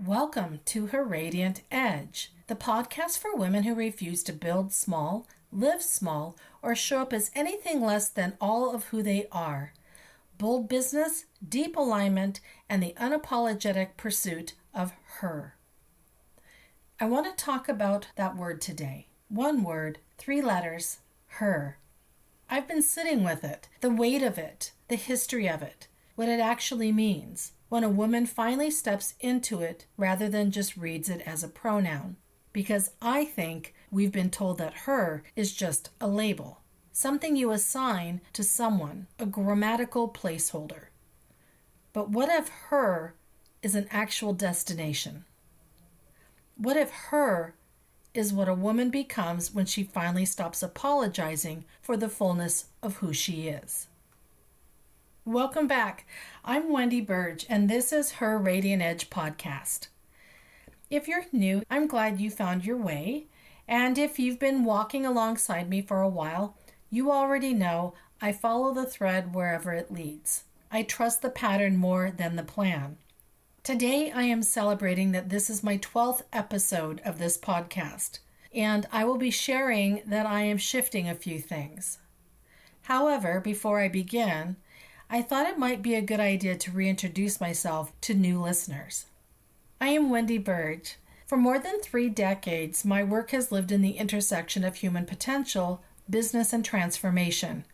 Welcome to Her Radiant Edge, the podcast for women who refuse to build small, live small, or show up as anything less than all of who they are. Bold business, deep alignment, and the unapologetic pursuit of her. I want to talk about that word today. One word, 3 letters, her. I've been sitting with it, the weight of it, the history of it, what it actually means when a woman finally steps into it rather than just reads it as a pronoun. Because I think we've been told that her is just a label, something you assign to someone, a grammatical placeholder. But what if her is an actual destination? What if her is what a woman becomes when she finally stops apologizing for the fullness of who she is? Welcome back. I'm Wendy Burge, and this is Her Radiant Edge podcast. If you're new, I'm glad you found your way, and if you've been walking alongside me for a while, you already know I follow the thread wherever it leads. I trust the pattern more than the plan. Today, I am celebrating that this is my 12th episode of this podcast, and I will be sharing that I am shifting a few things. However, before I begin, I thought it might be a good idea to reintroduce myself to new listeners. I am Wendy Burge. For more than 3 decades, my work has lived in the intersection of human potential, business, and transformation.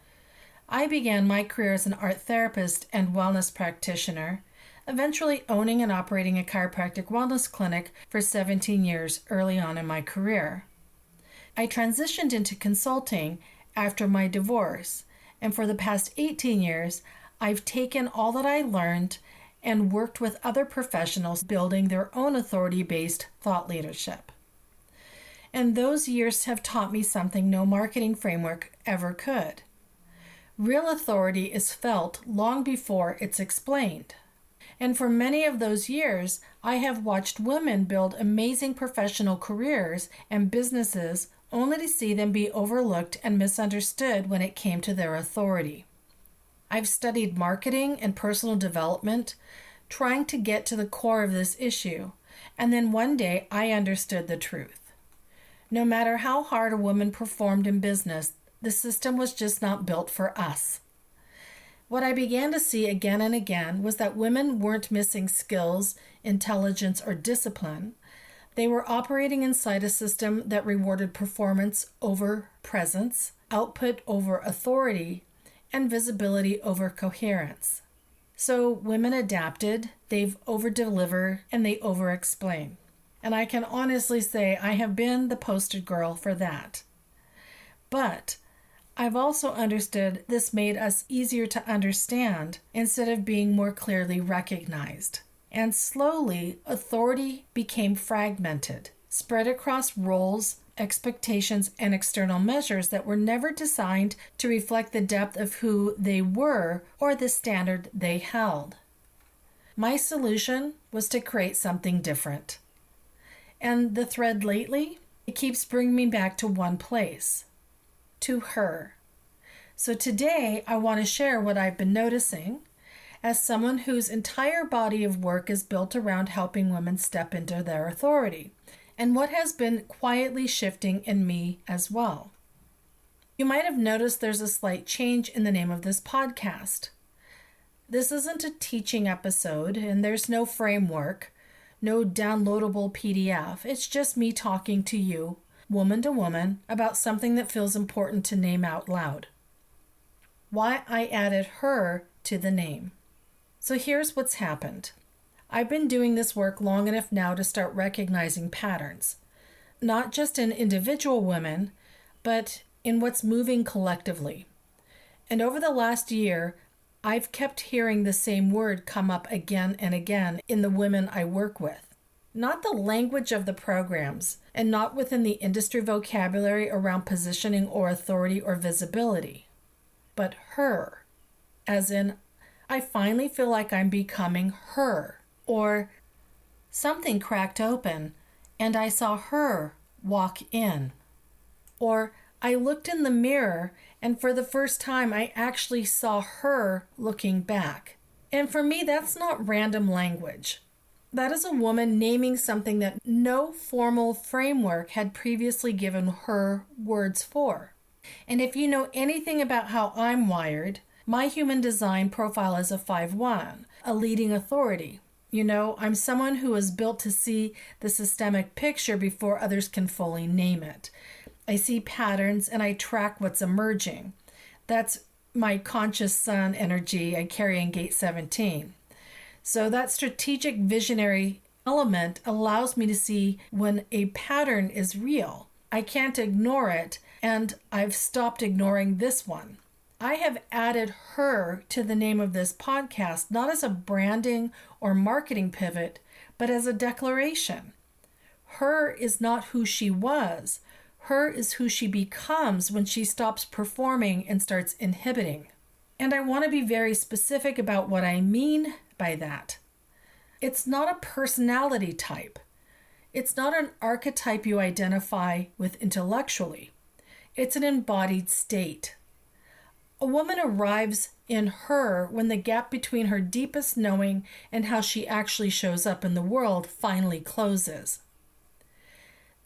I began my career as an art therapist and wellness practitioner, eventually owning and operating a chiropractic wellness clinic for 17 years early on in my career. I transitioned into consulting after my divorce, and for the past 18 years, I've taken all that I learned and worked with other professionals building their own authority-based thought leadership. And those years have taught me something no marketing framework ever could. Real authority is felt long before it's explained. And for many of those years, I have watched women build amazing professional careers and businesses only to see them be overlooked and misunderstood when it came to their authority. I've studied marketing and personal development, trying to get to the core of this issue, and then one day I understood the truth. No matter how hard a woman performed in business, the system was just not built for us. What I began to see again and again was that women weren't missing skills, intelligence, or discipline. They were operating inside a system that rewarded performance over presence, output over authority, and visibility over coherence. So women adapted, they've over-delivered, and they over-explain. And I can honestly say I have been the poster girl for that. But I've also understood this made us easier to understand instead of being more clearly recognized. And slowly, authority became fragmented, spread across roles, expectations, and external measures that were never designed to reflect the depth of who they were or the standard they held. My solution was to create something different. And the thread lately, it keeps bringing me back to one place, to her. So today, I want to share what I've been noticing as someone whose entire body of work is built around helping women step into their authority, and what has been quietly shifting in me as well. You might have noticed there's a slight change in the name of this podcast. This isn't a teaching episode, and there's no framework, no downloadable PDF. It's just me talking to you, woman to woman, about something that feels important to name out loud. Why I added her to the name. So here's what's happened. I've been doing this work long enough now to start recognizing patterns, not just in individual women, but in what's moving collectively. And over the last year, I've kept hearing the same word come up again and again in the women I work with. Not the language of the programs, and not within the industry vocabulary around positioning or authority or visibility, but her, as in, I finally feel like I'm becoming her. Or something cracked open and I saw her walk in. Or I looked in the mirror and for the first time I actually saw her looking back. And for me, that's not random language. That is a woman naming something that no formal framework had previously given her words for. And if you know anything about how I'm wired, my human design profile is a 5-1, a leading authority. I'm someone who is built to see the systemic picture before others can fully name it. I see patterns and I track what's emerging. That's my conscious sun energy I carry in gate 17. So that strategic visionary element allows me to see when a pattern is real. I can't ignore it, and I've stopped ignoring this one. I have added her to the name of this podcast, not as a branding or marketing pivot, but as a declaration. Her is not who she was. Her is who she becomes when she stops performing and starts inhibiting. And I want to be very specific about what I mean by that. It's not a personality type. It's not an archetype you identify with intellectually. It's an embodied state. A woman arrives in her when the gap between her deepest knowing and how she actually shows up in the world finally closes.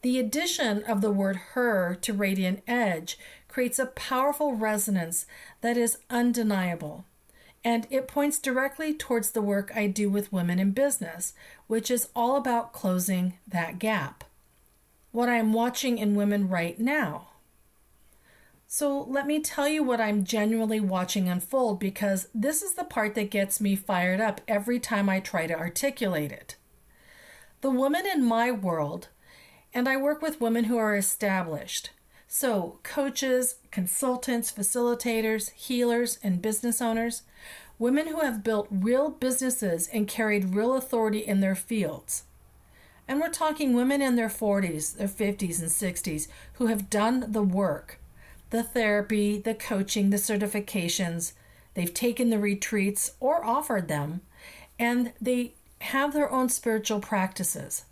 The addition of the word her to radiant edge creates a powerful resonance that is undeniable, and it points directly towards the work I do with women in business, which is all about closing that gap. What I'm watching in women right now. So let me tell you what I'm genuinely watching unfold, because this is the part that gets me fired up every time I try to articulate it. The woman in my world, and I work with women who are established. So coaches, consultants, facilitators, healers, and business owners, women who have built real businesses and carried real authority in their fields. And we're talking women in their 40s, their 50s, and 60s who have done the work, the therapy, the coaching, the certifications. They've taken the retreats or offered them, and they have their own spiritual practices.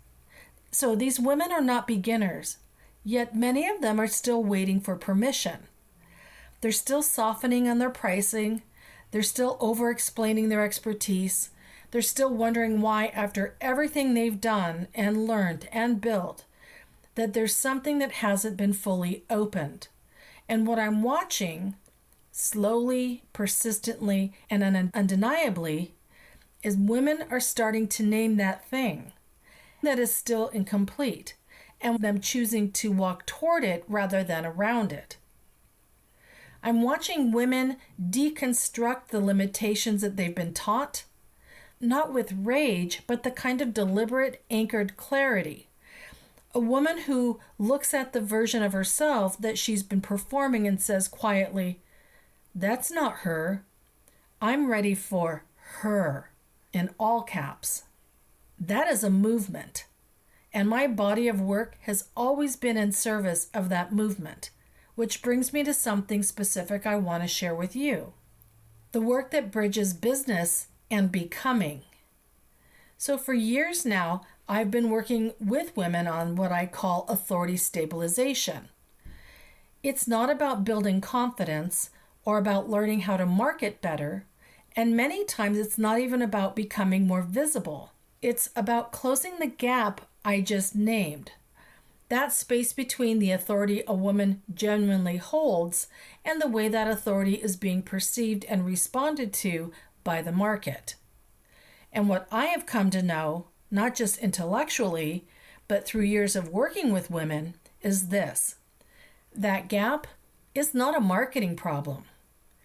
So these women are not beginners, yet many of them are still waiting for permission. They're still softening on their pricing. They're still over-explaining their expertise. They're still wondering why, after everything they've done and learned and built, that there's something that hasn't been fully opened. And what I'm watching, slowly, persistently, and undeniably, is women are starting to name that thing that is still incomplete, and them choosing to walk toward it rather than around it. I'm watching women deconstruct the limitations that they've been taught, not with rage, but the kind of deliberate, anchored clarity. A woman who looks at the version of herself that she's been performing and says quietly, "That's not her. I'm ready for her," in all caps. That is a movement, and my body of work has always been in service of that movement, which brings me to something specific I want to share with you. The work that bridges business and becoming. So for years now, I've been working with women on what I call authority stabilization. It's not about building confidence or about learning how to market better, and many times it's not even about becoming more visible. It's about closing the gap I just named. That space between the authority a woman genuinely holds and the way that authority is being perceived and responded to by the market. And what I have come to know, not just intellectually, but through years of working with women, is this. That gap is not a marketing problem.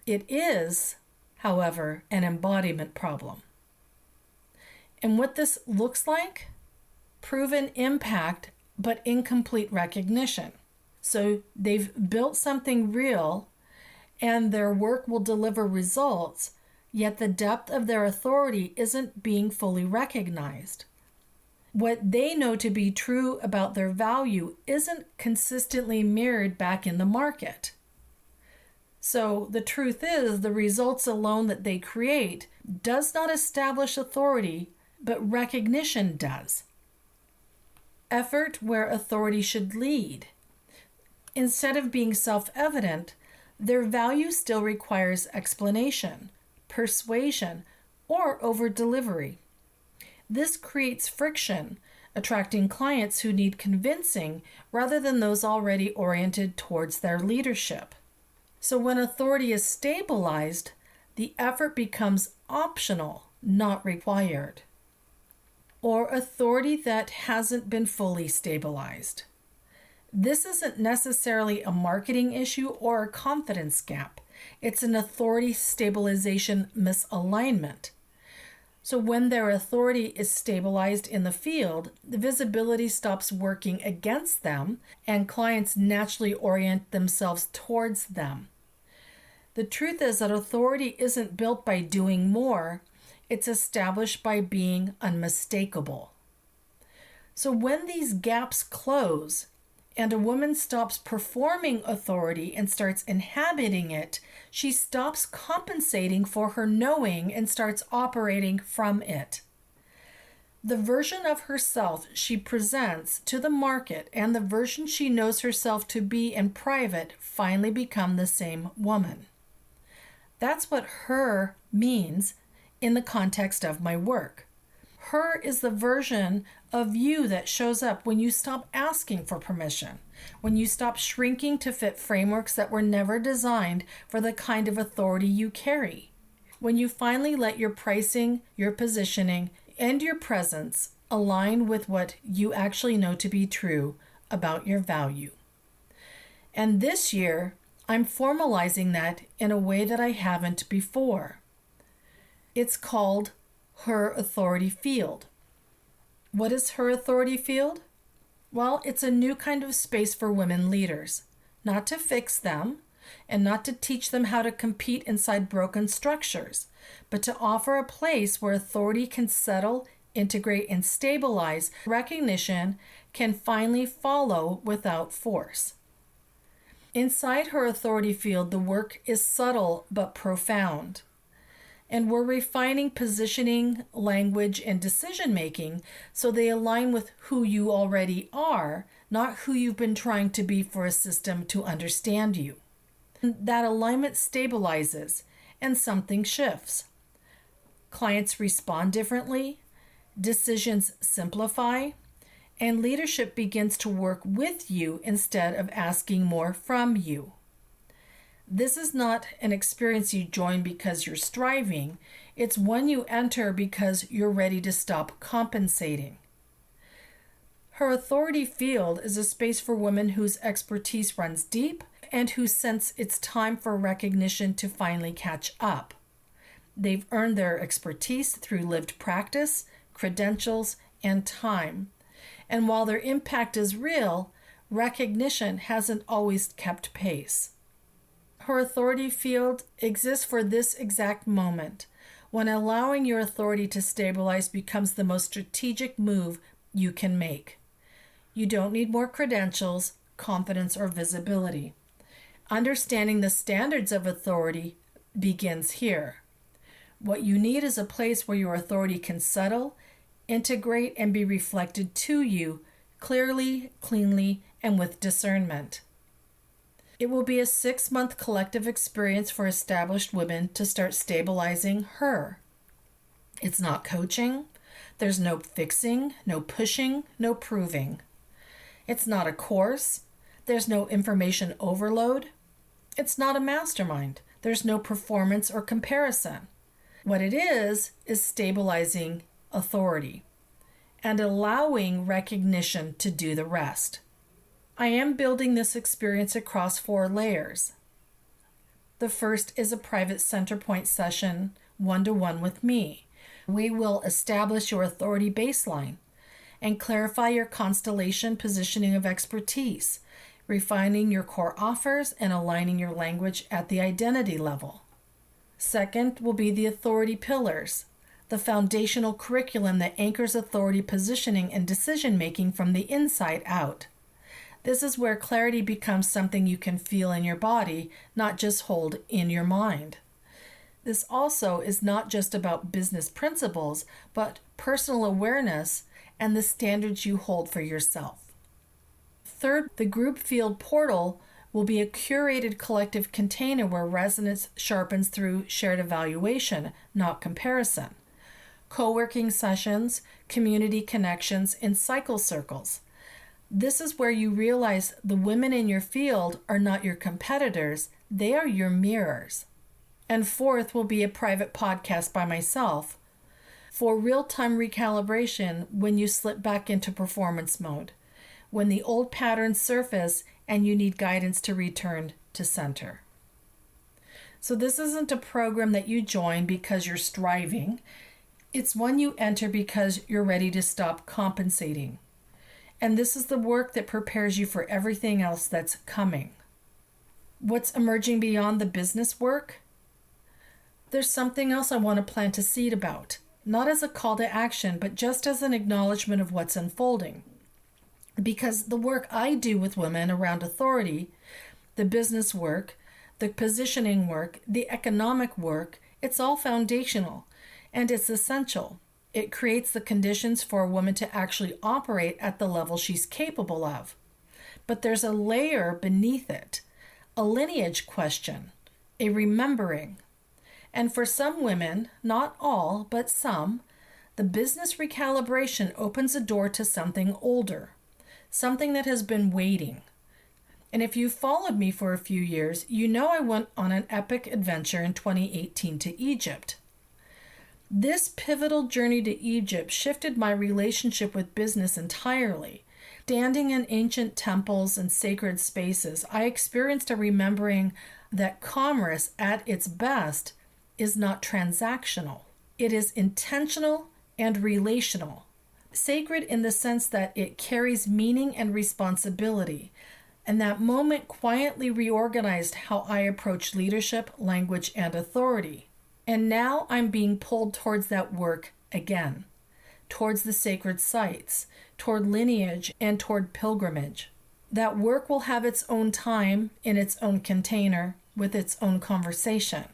It is, however, an embodiment problem. And what this looks like? Proven impact, but incomplete recognition. So they've built something real, and their work will deliver results, yet the depth of their authority isn't being fully recognized. What they know to be true about their value isn't consistently mirrored back in the market. So the truth is, the results alone that they create does not establish authority, but recognition does. Effort where authority should lead. Instead of being self-evident, their value still requires explanation, persuasion, or over-delivery. This creates friction, attracting clients who need convincing rather than those already oriented towards their leadership. So when authority is stabilized, the effort becomes optional, not required. Or authority that hasn't been fully stabilized. This isn't necessarily a marketing issue or a confidence gap. It's an authority stabilization misalignment. So when their authority is stabilized in the field, the visibility stops working against them and clients naturally orient themselves towards them. The truth is that authority isn't built by doing more, it's established by being unmistakable. So when these gaps close and a woman stops performing authority and starts inhabiting it, she stops compensating for her knowing and starts operating from it. The version of herself she presents to the market and the version she knows herself to be in private finally become the same woman. That's what her means in the context of my work. Her is the version of you that shows up when you stop asking for permission, when you stop shrinking to fit frameworks that were never designed for the kind of authority you carry, when you finally let your pricing, your positioning, and your presence align with what you actually know to be true about your value. And this year, I'm formalizing that in a way that I haven't before. It's called her authority field. What is her authority field? Well, it's a new kind of space for women leaders, not to fix them and not to teach them how to compete inside broken structures, but to offer a place where authority can settle, integrate, and stabilize. Recognition can finally follow without force. Inside her authority field, the work is subtle but profound. And we're refining positioning, language, and decision-making so they align with who you already are, not who you've been trying to be for a system to understand you. That alignment stabilizes and something shifts. Clients respond differently, decisions simplify, and leadership begins to work with you instead of asking more from you. This is not an experience you join because you're striving. It's one you enter because you're ready to stop compensating. Her authority field is a space for women whose expertise runs deep and who sense it's time for recognition to finally catch up. They've earned their expertise through lived practice, credentials, and time. And while their impact is real, recognition hasn't always kept pace. Her authority field exists for this exact moment, when allowing your authority to stabilize becomes the most strategic move you can make. You don't need more credentials, confidence, or visibility. Understanding the standards of authority begins here. What you need is a place where your authority can settle, integrate, and be reflected to you clearly, cleanly, and with discernment. It will be a 6-month collective experience for established women to start stabilizing her. It's not coaching. There's no fixing, no pushing, no proving. It's not a course. There's no information overload. It's not a mastermind. There's no performance or comparison. What it is stabilizing authority and allowing recognition to do the rest. I am building this experience across 4 layers. The first is a private center point session, 1-to-1 with me. We will establish your authority baseline and clarify your constellation positioning of expertise, refining your core offers and aligning your language at the identity level. Second will be the authority pillars, the foundational curriculum that anchors authority positioning and decision-making from the inside out. This is where clarity becomes something you can feel in your body, not just hold in your mind. This also is not just about business principles, but personal awareness and the standards you hold for yourself. Third, the group field portal will be a curated collective container where resonance sharpens through shared evaluation, not comparison. co-working sessions, community connections, and cycle circles. This is where you realize the women in your field are not your competitors, they are your mirrors. And fourth will be a private podcast by myself for real-time recalibration when you slip back into performance mode, when the old patterns surface and you need guidance to return to center. So this isn't a program that you join because you're striving. It's one you enter because you're ready to stop compensating. And this is the work that prepares you for everything else that's coming. What's emerging beyond the business work? There's something else I want to plant a seed about, not as a call to action, but just as an acknowledgement of what's unfolding. Because the work I do with women around authority, the business work, the positioning work, the economic work, it's all foundational and it's essential. It creates the conditions for a woman to actually operate at the level she's capable of. But there's a layer beneath it, a lineage question, a remembering. And for some women, not all, but some, the business recalibration opens a door to something older, something that has been waiting. And if you've followed me for a few years, you know I went on an epic adventure in 2018 to Egypt. This pivotal journey to Egypt shifted my relationship with business entirely. Standing in ancient temples and sacred spaces, I experienced a remembering that commerce at its best is not transactional. It is intentional and relational. Sacred in the sense that it carries meaning and responsibility. And that moment quietly reorganized how I approach leadership, language, and authority. And now I'm being pulled towards that work again, towards the sacred sites, toward lineage, and toward pilgrimage. That work will have its own time in its own container with its own conversation.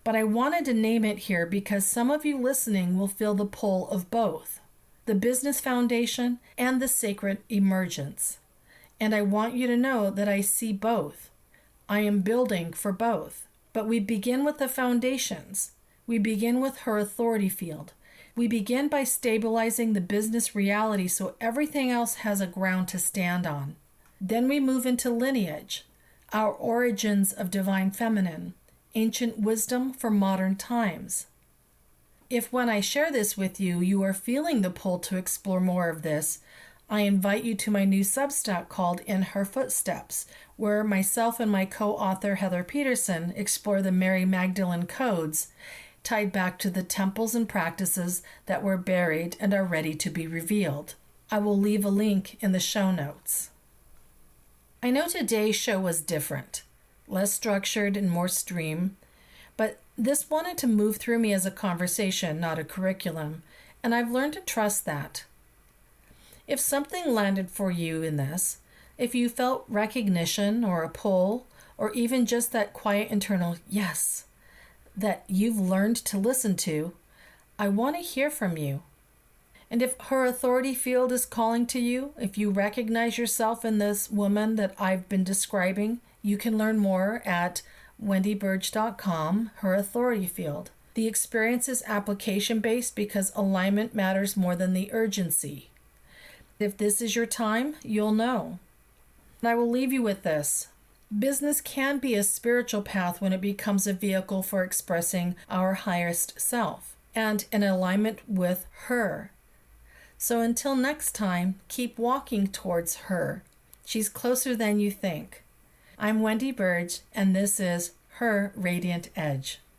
But I wanted to name it here because some of you listening will feel the pull of both, the business foundation and the sacred emergence. And I want you to know that I see both. I am building for both. But we begin with the foundations. We begin with her authority field. We begin by stabilizing the business reality so everything else has a ground to stand on. Then we move into lineage, our origins of divine feminine, ancient wisdom for modern times. If when I share this with you, you are feeling the pull to explore more of this, I invite you to my new Substack called In Her Footsteps, where myself and my co-author Heather Peterson explore the Mary Magdalene codes tied back to the temples and practices that were buried and are ready to be revealed. I will leave a link in the show notes. I know today's show was different, less structured and more stream, but this wanted to move through me as a conversation, not a curriculum, and I've learned to trust that. If something landed for you in this, if you felt recognition or a pull, or even just that quiet internal yes that you've learned to listen to, I want to hear from you. And if her authority field is calling to you, if you recognize yourself in this woman that I've been describing, you can learn more at wendyburge.com, her authority field. The experience is application-based because alignment matters more than the urgency. If this is your time, you'll know. And I will leave you with this. Business can be a spiritual path when it becomes a vehicle for expressing our highest self and in alignment with her. So until next time, keep walking towards her. She's closer than you think. I'm Wendy Burge, and this is Her Radiant Edge.